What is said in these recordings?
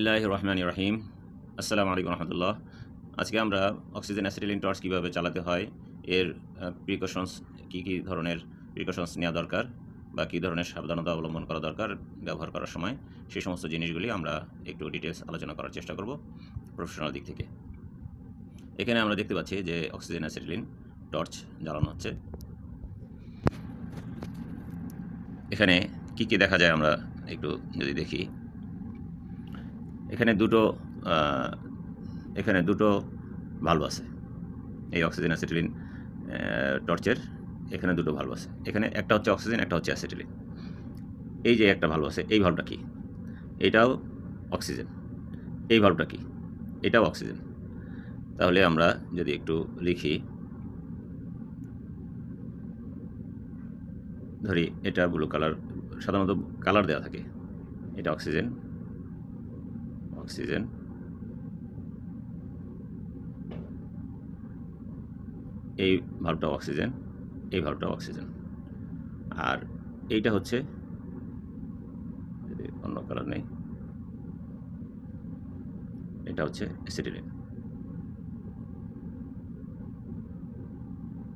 রহমানির রহিম। আসসালামু আলাইকুম রহমতুল্লাহ। আজকে আমরা অক্সিজেন অ্যাসিটিলিন টর্চ কীভাবে চালাতে হয়, এর প্রিকশনস কী কী ধরনের প্রিকশনস নেওয়া দরকার বা কী ধরনের সাবধানতা অবলম্বন করা দরকার ব্যবহার করার সময়, সেই সমস্ত জিনিসগুলি আমরা একটু ডিটেলস আলোচনা করার চেষ্টা করব প্রফেশনাল দিক থেকে। এখানে আমরা দেখতে পাচ্ছি যে অক্সিজেন অ্যাসিটিলিন টর্চ জ্বালানো হচ্ছে। এখানে কী কী দেখা যায় আমরা একটু যদি দেখি, এখানে দুটো ভালভ আছে। এই অক্সিজেন অ্যাসিটিলিন টর্চের এখানে দুটো ভালভ আছে। এখানে একটা হচ্ছে অক্সিজেন, একটা হচ্ছে অ্যাসিটিলিন। এই যে একটা ভালভ আছে, এই ভালভটা কি? এটাও অক্সিজেন। এই ভালভটা কি? এটাও অক্সিজেন। তাহলে আমরা যদি একটু লিখি, ধরি এটা ব্লু কালার, সাধারণত কালার দেওয়া থাকে। এটা অক্সিজেন, অক্সিজেন, এই ভালভটাও অক্সিজেন, এই ভালভটাও অক্সিজেন। আর এইটা হচ্ছে, যদি অন্য কালার নেই, এটা হচ্ছে অ্যাসিটিলিন।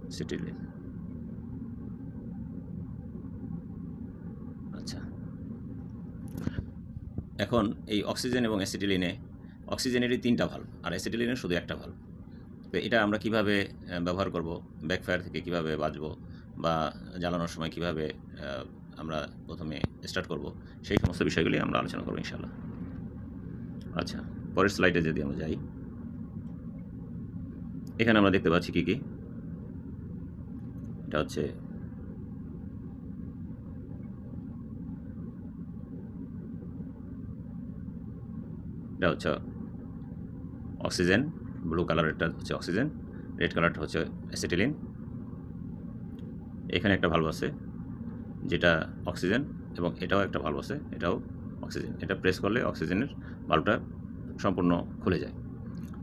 অ্যাসিটিলিন। আচ্ছা, এখন এই অক্সিজেন এবং অ্যাসিটিলিনে, অক্সিজেনেরই 3টা ভালভ আর অ্যাসিটিলিনের শুধু একটা ভালভ। তো এটা আমরা কিভাবে ব্যবহার করব, ব্যাকফায়ার থেকে কিভাবে বাঁচবো, বা জ্বালানোর সময় কিভাবে আমরা প্রথমে স্টার্ট করব, সেই সমস্ত বিষয়গুলি আমরা আলোচনা করব ইনশাআল্লাহ। আচ্ছা, পরের স্লাইডে যদি আমরা যাই, এখানে আমরা দেখতে পাচ্ছি কি কি। এটা হচ্ছে অক্সিজেন, ব্লু কালারেরটা হচ্ছে অক্সিজেন, রেড কালারটা হচ্ছে অ্যাসিটিলিন। এখানে একটা ভালভ আছে যেটা অক্সিজেন, এবং এটাও একটা ভালভ আছে, এটাও অক্সিজেন। এটা প্রেস করলে অক্সিজেনের ভালভটা সম্পূর্ণ খুলে যায়।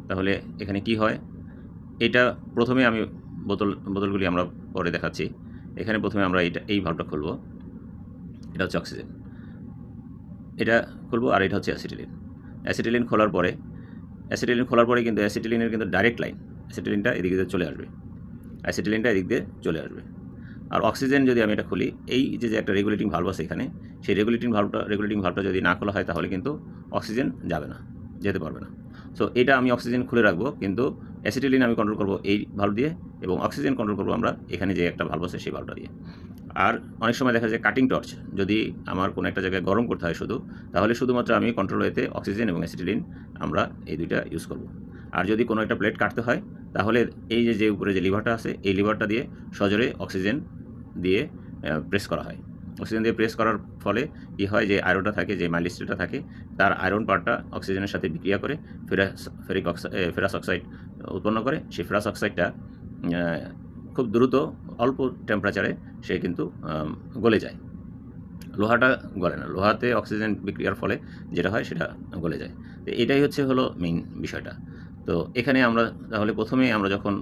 তাহলে এখানে কি হয়, এটা প্রথমে আমি বোতলগুলি আমরা পরে দেখাচ্ছি। এখানে প্রথমে আমরা এই ভালভটা খুলব। এটা হচ্ছে অক্সিজেন, এটা খুলব, আর এটা হচ্ছে অ্যাসিটিলিন। অ্যাসিটিলিন খোলার পরে কিন্তু অ্যাসিটিলিনের কিন্তু ডাইরেক্ট লাইন, অ্যাসিটিলিনটা এদিক দিয়ে চলে আসবে, অ্যাসিটিলিনটা এদিক দিয়ে চলে আসবে। আর অক্সিজেন যদি আমি এটা খুলি, এই যে একটা রেগুলেটিং ভালভ আছে এখানে, সেই রেগুলেটিং ভালভটা যদি না খোলা হয়, তাহলে কিন্তু অক্সিজেন যাবে না, যেতে পারবে না। সো এটা আমি অক্সিজেন খুলে রাখবো, কিন্তু অ্যাসিটিলিন আমি কন্ট্রোল করবো এই ভালভ দিয়ে, এবং অক্সিজেন কন্ট্রোল করবো আমরা এখানে যে একটা ভালভ আছে সেই ভালভটা দিয়ে। আর অনেক সময় দেখা যায় কাটিং টর্চ যদি আমার কোনো একটা জায়গায় গরম করতে হয় শুধু, তাহলে শুধুমাত্র আমি কন্ট্রোল ওয়েতে অক্সিজেন এবং অ্যাসিটিলিন আমরা এই দুইটা ইউজ করব। আর যদি কোনো একটা প্লেট কাটতে হয়, তাহলে এই যে উপরে যে লিভারটা আছে, এই লিভারটা দিয়ে সজোরে অক্সিজেন দিয়ে প্রেস করা হয়। অক্সিজেন দিয়ে প্রেস করার ফলে কী হয়, যে আয়রনটা থাকে, যে মাইলিস্টটা থাকে, তার আয়রন পার্টটা অক্সিজেনের সাথে বিক্রিয়া করে ফেরাস অক্সাইড উৎপন্ন করে। সেই ফেরাস অক্সাইডটা খুব দ্রুত অল্প টেম্পারেচারে সে কিন্তু গলে যায়। লোহাটা গলে না, লোহাতে অক্সিজেন বিক্রিয়ার ফলে যেটা হয় সেটা গলে যায়। তো এটাই হলো মেইন বিষয়টা। তো এখানে আমরা তাহলে প্রথমে আমরা যখন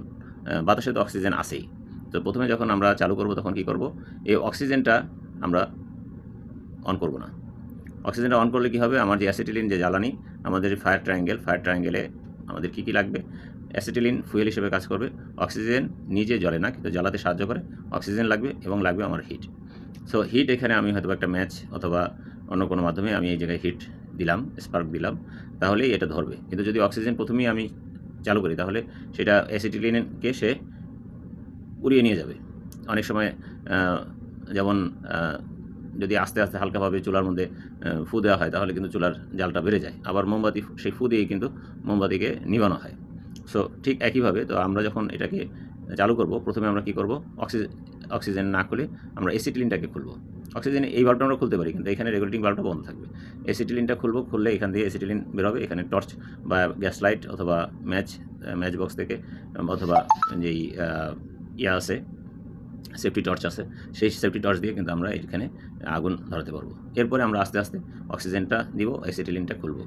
বাতাসে তো অক্সিজেন আসেই, তো প্রথমে যখন আমরা চালু করব তখন কি করব, এই অক্সিজেনটা আমরা অন করব না। অক্সিজেনটা অন করলে কী হবে, আমার যে অ্যাসিটিলিন যে জ্বালানি, আমাদের ফায়ার ট্রায়াঙ্গেলে আমাদের কী কী লাগবে, অ্যাসিটিলিন ফুয়েল হিসেবে কাজ করবে। অক্সিজেন নিজে জ্বলে না, কিন্তু জ্বালাতে সাহায্য করে। অক্সিজেন লাগবে, এবং লাগবে আমার হিট। সো হিট, এখানে আমি হয়তো একটা ম্যাচ অথবা অন্য কোনো মাধ্যমে আমি এই জায়গায় হিট দিলাম, স্পার্ক দিলাম, তাহলেই এটা ধরবে। কিন্তু যদি অক্সিজেন প্রথমেই আমি চালু করি, তাহলে সেটা অ্যাসিটিলিনকে সে উড়িয়ে নিয়ে যাবে। অনেক সময় যেমন যদি আস্তে আস্তে হালকাভাবে চুলার মধ্যে ফু দেওয়া হয়, তাহলে কিন্তু চুলার জালটা বেড়ে যায়। আবার মোমবাতি, সেই ফু দিয়েই কিন্তু মোমবাতিকে নিভানো হয়। সো ঠিক একইভাবে, তো আমরা যখন এটাকে চালু করব, প্রথমে আমরা কী করব, অক্সিজেন না খুলে আমরা অ্যাসিটিলিনটাকে খুলব। অক্সিজেন এই ভালভটা আমরা খুলতে পারি, কিন্তু এখানে রেগুলেটিং ভালভটা বন্ধ থাকবে। অ্যাসিটিলিনটা খুললে এখান দিয়ে অ্যাসিটিলিন বেরোবে। এখানে টর্চ বা গ্যাস লাইট অথবা ম্যাচ বক্স থেকে, অথবা যেই ইয়া আছে, সেফটি টর্চ আছে, সেই সেফটি টর্চ দিয়ে কিন্তু আমরা এখানে আগুন ধরাতে পারবো। এরপরে আমরা আস্তে আস্তে অক্সিজেনটা দিব, অ্যাসিটিলিনটা খুলবো।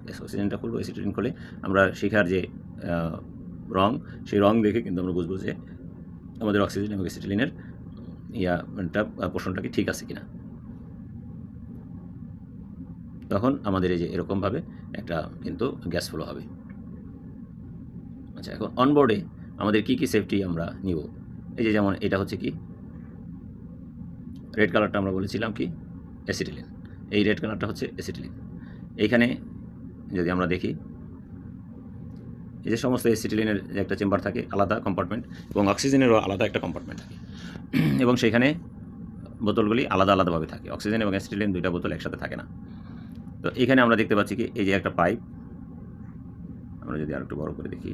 অ্যাসিটিলিন খুলে আমরা শিখার যে রং, সেই রং দেখে কিন্তু আমরা বুঝবো যে আমাদের অক্সিজেন এবং অ্যাসিটিলিনের পোর্শনটা কি ঠিক আছে কিনা। তখন আমাদের এই যে এরকমভাবে একটা কিন্তু গ্যাস ফ্লো হবে। আচ্ছা, এখন অনবোর্ডে আমাদের কি সেফটি আমরা নিব? এই যে যেমন এটা হচ্ছে কি রেড কালারটা আমরা বলেছিলাম কি অ্যাসিটিলিন, এই রেড কালারটা হচ্ছে অ্যাসিটিলিন। এইখানে যদি আমরা দেখি এই যে সমস্ত অ্যাসিটিলিনের যে একটা চেম্বার থাকে আলাদা কম্পার্টমেন্ট, এবং অক্সিজেনেরও আলাদা একটা কম্পার্টমেন্ট থাকে, এবং সেখানে বোতলগুলি আলাদা আলাদাভাবে থাকে। অক্সিজেন এবং অ্যাসিটিলিন দুইটা বোতল একসাথে থাকে না। তো এখানে আমরা দেখতে পাচ্ছি কি এই যে একটা পাইপ, আমরা যদি আর একটু বড় করে দেখি,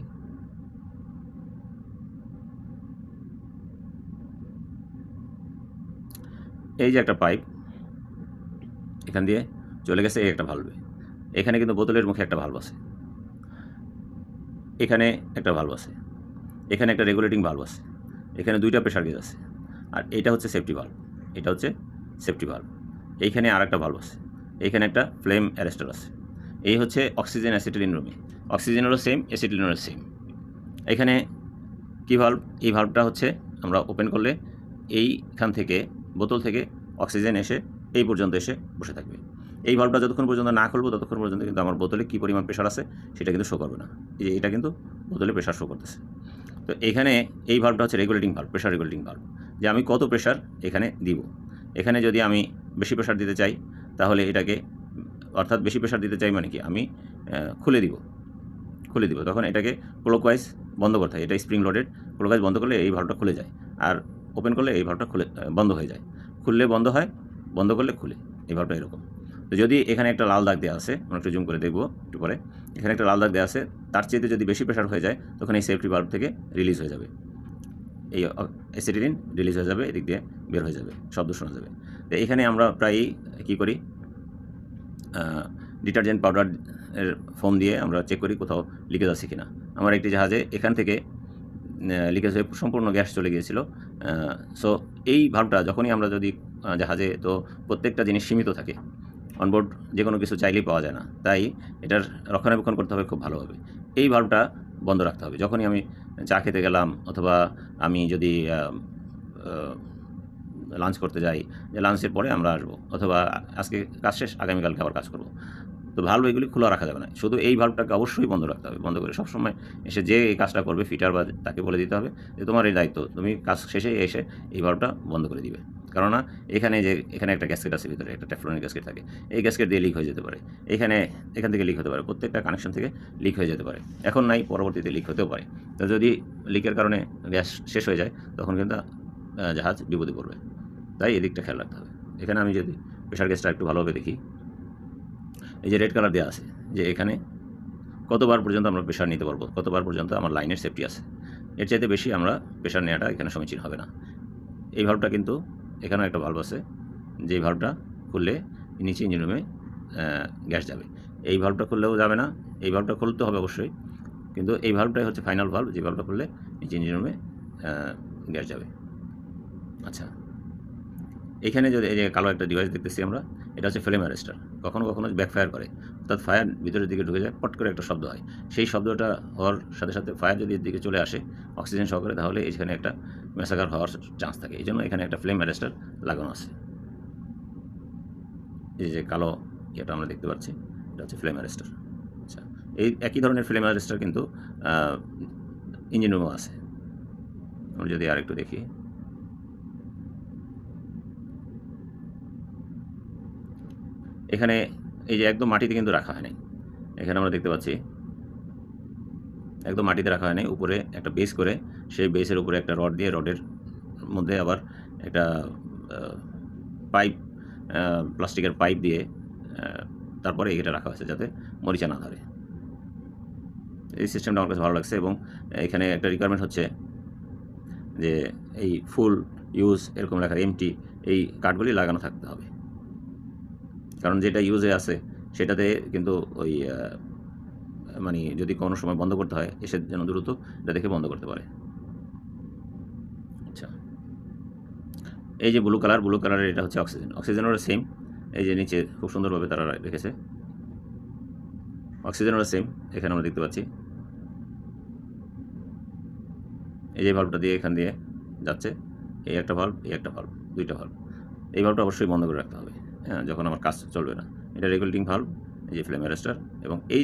এই যে একটা পাইপ এখান দিয়ে চলে গেছে এই একটা ভালভে। এখানে কিন্তু বোতলের মুখে একটা ভালভ আছে, এখানে একটা ভালভ আছে, এখানে একটা রেগুলেটিং ভালভ আছে, এখানে দুইটা প্রেশার গেজ আছে, আর এটা হচ্ছে সেফটি ভালভ, এটা হচ্ছে সেফটি ভালভ। এইখানে আর একটা ভালভ আছে, এইখানে একটা ফ্লেম অ্যারেস্টার আছে। এই হচ্ছে অক্সিজেন অ্যাসিটিলিন রুমে, অক্সিজেনেরও সেম, অ্যাসিটিলিনেরও সেম। এখানে কি ভালভ? এই ভালভটা হচ্ছে আমরা ওপেন করলে এইখান থেকে বোতল থেকে অক্সিজেন এসে এই পর্যন্ত এসে বসে থাকবে। এই ভালভটা যতক্ষণ পর্যন্ত না খুলবো ততক্ষণ পর্যন্ত কিন্তু আমার বোতলে কী পরিমাণ প্রেশার আছে সেটা কিন্তু শো করবে না। এই যে এটা কিন্তু বোতলে প্রেশার শো করতেছে। তো এখানে এই ভালভটা হচ্ছে regulating valve, pressure regulating valve, যে আমি কত প্রেশার এখানে দিব। এখানে যদি আমি বেশি প্রেশার দিতে চাই তাহলে এটাকে, অর্থাৎ বেশি প্রেশার দিতে চাই মানে কি আমি খুলে দিব, তখন এটাকে ক্লকওয়াইজ বন্ধ করতে হয়। এটা স্প্রিং লোডেড, ক্লকওয়াইজ বন্ধ করলে এই ভালভটা খুলে যায়, আর ওপেন করলে এই ভালভটা বন্ধ হয়ে যায়। খুললে বন্ধ হয়, বন্ধ করলে খুলে, এই ভালভটা এরকম। তো যদি এখানে একটা লাল দাগ দেওয়া আছে, আমরা একটু জুম করে দেখব একটু পরে, এখানে একটা লাল দাগ দেওয়া আছে, তার চেয়ে যদি বেশি প্রেশার হয়ে যায় তখন এই সেফটি ভালভ থেকে রিলিজ হয়ে যাবে, এই অ্যাসিটিলিন রিলিজ হয়ে যাবে, এদিক দিয়ে বের হয়ে যাবে, শব্দ শোনা যাবে। তো এখানে আমরা প্রায়ই কী করি, ডিটারজেন্ট পাউডার এর ফোম দিয়ে আমরা চেক করি কোথাও লিকেজ আছে কিনা। আমার একটি জাহাজে এখান থেকে লিকেজ হয়ে সম্পূর্ণ গ্যাস চলে গিয়েছিল। সো এই ভালভটা যখনই আমরা যদি জাহাজে, তো প্রত্যেকটা জিনিস সীমিত থাকে, অনবোর্ড যে কোনো কিছু চাইলেই পাওয়া যায় না, তাই এটার রক্ষণাবেক্ষণ করতে হবে খুব ভালোভাবে। এই ভালভটা বন্ধ রাখতে হবে। যখনই আমি চা খেতে গেলাম, অথবা আমি যদি লাঞ্চ করতে যাই, যে লাঞ্চের পরে আমরা আসবো, অথবা আজকে কাজ শেষ আগামীকালকে আবার কাজ করব, তো ভালভ এগুলি খোলা রাখা যাবে না। শুধু এই ভালভটাকে অবশ্যই বন্ধ রাখতে হবে। বন্ধ করে সবসময় এসে যে এই কাজটা করবে ফিটার বা তাকে বলে দিতে হবে যে তোমার এই দায়িত্ব, তুমি কাজ শেষে এসে এই ভালভটা বন্ধ করে দিবে। কেননা এখানে একটা গ্যাসকেট আছে ভিতরে, একটা টেফলনের গ্যাসকেট থাকে, এই গ্যাসকেট দিয়ে লিক হয়ে যেতে পারে। এখান থেকে লিক হতে পারে, প্রত্যেকটা কানেকশন থেকে লিক হয়ে যেতে পারে। এখন নাই, পরবর্তীতে লিক হতেও পারে। তো যদি লিকের কারণে গ্যাস শেষ হয়ে যায় তখন কিন্তু জাহাজ বিপদে পড়বে। তাই এদিকটা খেয়াল রাখতে হবে। এখানে আমি যদি প্রেশার গেজটা একটু ভালোভাবে দেখি, এই যে রেড কালার দেওয়া আছে, যে এখানে কতবার পর্যন্ত আমরা প্রেশার নিতে পারবো, কতবার পর্যন্ত আমার লাইনের সেফটি আছে। এর চাইতে বেশি আমরা প্রেশার নেওয়াটা এখানে সমীচীন হবে না। এই ভালভটা কিন্তু এখানেও একটা ভালভ আছে, যেই ভালভটা খুললে নিচে ইঞ্জিন রুমে গ্যাস যাবে। এই ভালভটা খুললেও যাবে না, এই ভালভটা খুলতে হবে অবশ্যই, কিন্তু এই ভালভটাই হচ্ছে ফাইনাল ভালভ, যে ভালভটা খুললে নিচে ইঞ্জিন রুমে গ্যাস যাবে। আচ্ছা, এখানে যদি এই যে কালো একটা ডিভাইস দেখতেছি আমরা, এটা হচ্ছে ফ্লেম অ্যারেস্টার। কখনো কখনো ব্যাকফায়ার করে, অর্থাৎ ফায়ার ভিতরের দিকে ঢুকে যায়, পট করে একটা শব্দ হয়। সেই শব্দটা হওয়ার সাথে সাথে ফায়ার যদি এর দিকে চলে আসে অক্সিজেন সহকারে, তাহলে এখানে একটা ম্যাসাকার হওয়ার চান্স থাকে। এই জন্য এখানে একটা ফ্লেম অ্যারেস্টার লাগানো আছে। এই যে কালো এটা আমরা দেখতে পাচ্ছি, এটা হচ্ছে ফ্লেম অ্যারেস্টার। আচ্ছা, এই একই ধরনের ফ্লেম অ্যারেস্টার কিন্তু ইঞ্জিন রুমও আছে। আমরা যদি আর একটু দেখি, এখানে এই যে একদম মাটিতে কিন্তু রাখা হয় নাই, এখানে আমরা দেখতে পাচ্ছি একদম মাটিতে রাখা হয় নাই, উপরে একটা বেস করে, সেই বেসের উপরে একটা রড দিয়ে, রডের মধ্যে আবার একটা পাইপ, প্লাস্টিকের পাইপ দিয়ে তারপরে এটা রাখা হয়েছে যাতে মরিচা না ধরে। এই সিস্টেমটা আমার কাছে ভালো লাগছে। এবং এখানে একটা রিকোয়ারমেন্ট হচ্ছে যে এই ফুল ইউজ এরকম লেখা, এমটি, এই কার্ডগুলি লাগানো থাকতে হবে। কারণ যেটা ইউজে আছে সেটাতে কিন্তু ওই মানে যদি কোনো সময় বন্ধ করতে হয়, এসে যেন দ্রুত এটা দেখে বন্ধ করতে পারে। আচ্ছা, এই যে ব্লু কালারের এটা হচ্ছে অক্সিজেন, অক্সিজেনেরও সেম। এই যে নিচে খুব সুন্দরভাবে তারা রেখেছে, অক্সিজেনেরও সেম। এখানে আমরা দেখতে পাচ্ছি এই যে ভাল্বটা দিয়ে এখান দিয়ে যাচ্ছে, এই একটা ভাল্ব, এই একটা ভাল্ব, দুইটা ভাল্ব। এই ভাল্বটা অবশ্যই বন্ধ করে রাখতে হবে, হ্যাঁ, যখন আমার কাজ চলবে না। এটা রেগুলেটিং ভালভ, এই যে ফ্লেম অ্যারেস্টার, এবং এই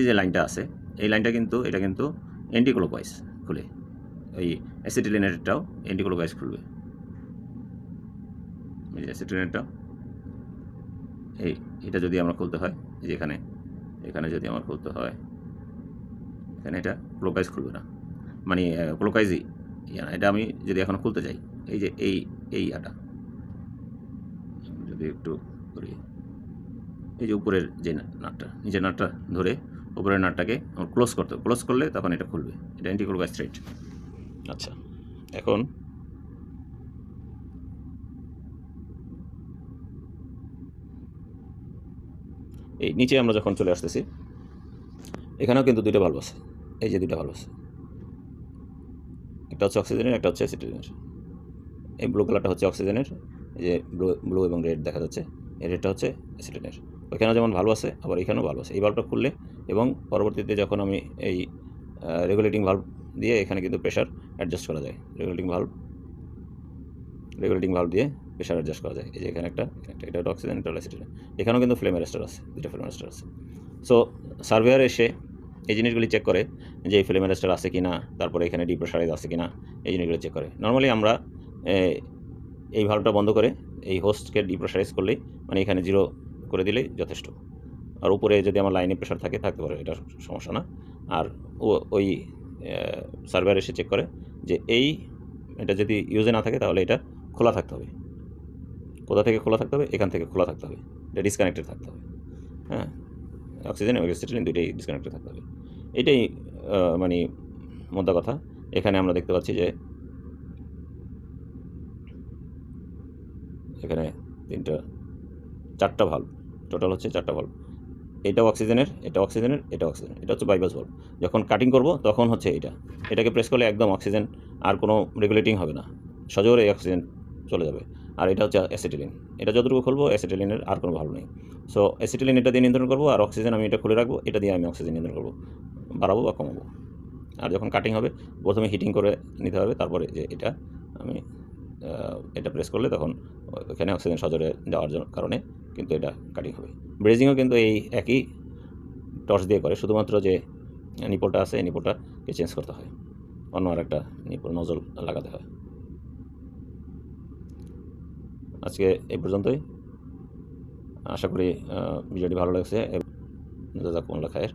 যে লাইনটা আছে, এই লাইনটা কিন্তু এটা কিন্তু অ্যান্টি ক্লকওয়াইজ খুলে, এই অ্যাসিটিলিনেরটাও অ্যান্টি ক্লকওয়াইজ খুলবে। এই যে অ্যাসিটিলিনেরটা, এটা যদি আমরা খুলতে হয়, এই যে এখানে যদি আমার খুলতে হয়, এখানে এটা ক্লকওয়াইজ খুলবে না, মানে ক্লকওয়াইজই না, এটা আমি যদি এখন খুলতে যাই, এই যে এই ইয়াটা যদি একটু করি, এই যে উপরের যে নাটটা, নিচের নাটটা ধরে উপরের নাটটাকে আমার ক্লোজ করতে হবে, ক্লোজ করলে তখন এটা খুলবে, এটা অ্যান্টি ক্লকওয়াইজ থ্রেড। আচ্ছা, এখন এই নিচে আমরা যখন চলে আসতেছি, এখানেও কিন্তু দুইটা ভালভ আছে, এই যে দুইটা ভালভ আছে, একটা হচ্ছে অক্সিজেনের, একটা হচ্ছে অ্যাসিটিলিনের। এই ব্লু কালারটা হচ্ছে অক্সিজেনের, এই যে ব্লু এবং রেড দেখা যাচ্ছে, এই রেডটা হচ্ছে অ্যাসিটিলিনের। ওইখানেও যেমন ভালভ আছে, আবার এখানেও ভালভ আছে। এই ভালভটা খুললে এবং পরবর্তীতে যখন আমি এই রেগুলেটিং ভালভ দিয়ে এখানে কিন্তু প্রেশার অ্যাডজাস্ট করা যায়, রেগুলেটিং ভালভ দিয়ে প্রেশার অ্যাডজাস্ট করা যায়। এই যে এখানে একটা, এটা হচ্ছে অক্সিজেন, এটা হলো অ্যাসিটিলিন। এখানেও কিন্তু ফ্লেম অ্যারেস্টার আছে, দুটো ফ্লেম অ্যারেস্টার আছে। সো সার্ভেয়ার এসে এই জিনিসগুলি চেক করে যে এই ফ্লেম অ্যারেস্টার আছে কি না, তারপরে এখানে ডিপ্রেশারাইজ আছে কি না, এই জিনিসগুলো চেক করে। নর্মালি আমরা এই ভালভটা বন্ধ করে এই হোস্টকে ডিপ্রেশারাইজ করলেই, মানে এখানে 0 করে দিলেই যথেষ্ট। আর উপরে যদি আমার লাইনে প্রেশার থাকতে পারে, এটা সমস্যা না। আর ওই সার্ভেয়ার এসে চেক করে যে এটা যদি ইউজে না থাকে তাহলে এটা খোলা থাকতে হবে। কোথা থেকে খোলা থাকতে হবে? এখান থেকে খোলা থাকতে হবে, এটা ডিসকানেক্টেড থাকতে হবে। হ্যাঁ, অক্সিজেন এবং অ্যাসিটিলিন দুইটাই ডিসকানেক্টেড থাকতে হবে। এটাই মানে মোদ্দা কথা। এখানে আমরা দেখতে পাচ্ছি যে এখানে 4টা ভালভ, টোটাল হচ্ছে 4টা ভালভ। এটাও অক্সিজেনের, এটা অক্সিজেনের, এটা অক্সিজেন, এটা হচ্ছে বাইপাস ভালভ। যখন কাটিং করব তখন হচ্ছে এটাকে প্রেস করলে একদম অক্সিজেন, আর কোনো রেগুলেটিং হবে না, সজোরে অক্সিজেন চলে যাবে। আর এটা হচ্ছে অ্যাসিটিলিন, এটা যতটুকু খুলবো অ্যাসিটিলিনের আর কোনো ভালভ নেই। সো অ্যাসিটিলিন এটা দিয়ে নিয়ন্ত্রণ করবো, আর অক্সিজেন আমি এটা খুলে রাখবো, এটা দিয়ে আমি অক্সিজেন নিয়ন্ত্রণ করবো, বাড়াবো বা কমাবো। আর যখন কাটিং হবে প্রথমে হিটিং করে নিতে হবে, তারপরে যে আমি এটা প্রেস করলে তখন এখানে অক্সিজেন সজোরে যাওয়ার কারণে কিন্তু এটা কাটিং হবে। ব্রেজিংও কিন্তু এই একই টর্চ দিয়ে করে, শুধুমাত্র যে নিপলটা আছে এই নিপলটাকে চেঞ্জ করতে হয়, অন্য আর একটা নিপল নজল লাগাতে হয়। আজকে এই পর্যন্তই, আশা করি ভিডিওটি ভালো লাগছে। জাযাকুমুল্লাহ খায়ের।